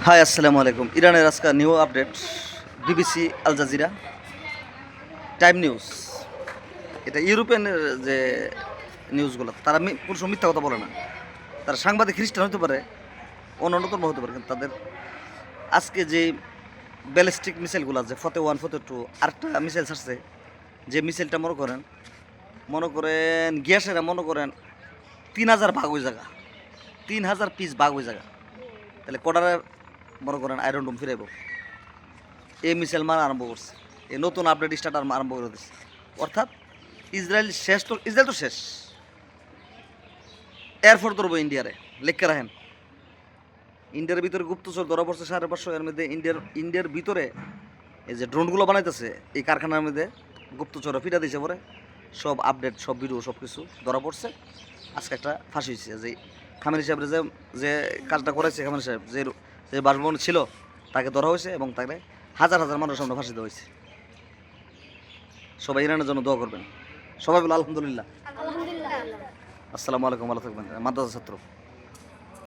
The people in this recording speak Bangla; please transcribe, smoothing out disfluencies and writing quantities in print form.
হাই আসসালামু আলাইকুম। ইরানের আজকে new update, BBC, Al Jazeera, Time News, এটা ইউরোপিয়ানের যে নিউজগুলো তারা কোনো সময় মিথ্যা কথা বলে না। তারা সাংবাদিক খ্রিস্টান হতে পারে, অন্য ধর্ম হতে পারে, কিন্তু তাদের আজকে যে ব্যালিস্টিক মিসাইলগুলো আছে, ফতে 1 ফতে 2, আরেকটা মিসাইল ছাড়ছে, যে মিসাইলটা মনে করেন গ্যাসেরা 3000 ভাগ ওই জায়গা, 3000 পিস ভাগ ওই জায়গা, তাহলে কটারে মনে করেন আয়রন ডোম ফিরাইব। এই মিসাইল মারা আরম্ভ করছে, এই নতুন আপডেট স্টার্ট আরম্ভ করে দিচ্ছে। অর্থাৎ ইসরায়েল শেষ, তো ইসরায়েল তো শেষ, এয়ারফোর্স ধরবো ইন্ডিয়ারে, লেখকে রাখেন। ইন্ডিয়ার ভিতরে গুপ্তচর ধরা পড়ছে 550, এর মধ্যে ইন্ডিয়ার ভিতরে এই যে ড্রোনগুলো বানাইতেছে এই কারখানার মধ্যে গুপ্তচররা ফিরা দিয়েছে পরে, সব আপডেট, সব ভিডিও, সব কিছু ধরা পড়ছে। আজকে একটা ফাঁসি হয়েছে, যে খামেনি সাহেবের যে কাজটা করেছে, খামেনি সাহেব যে বাসভবন ছিল তাকে ধরা হয়েছে এবং তাকে হাজার হাজার মানুষের সামনে ফাঁসি দেওয়া হয়েছে। সবাই ইরানের জন্য দোয়া করবেন। সবাই বলে আলহামদুলিল্লাহ। আসসালামু আলাইকুম, ভালো থাকবেন। মাদ্রাসা ছাত্র।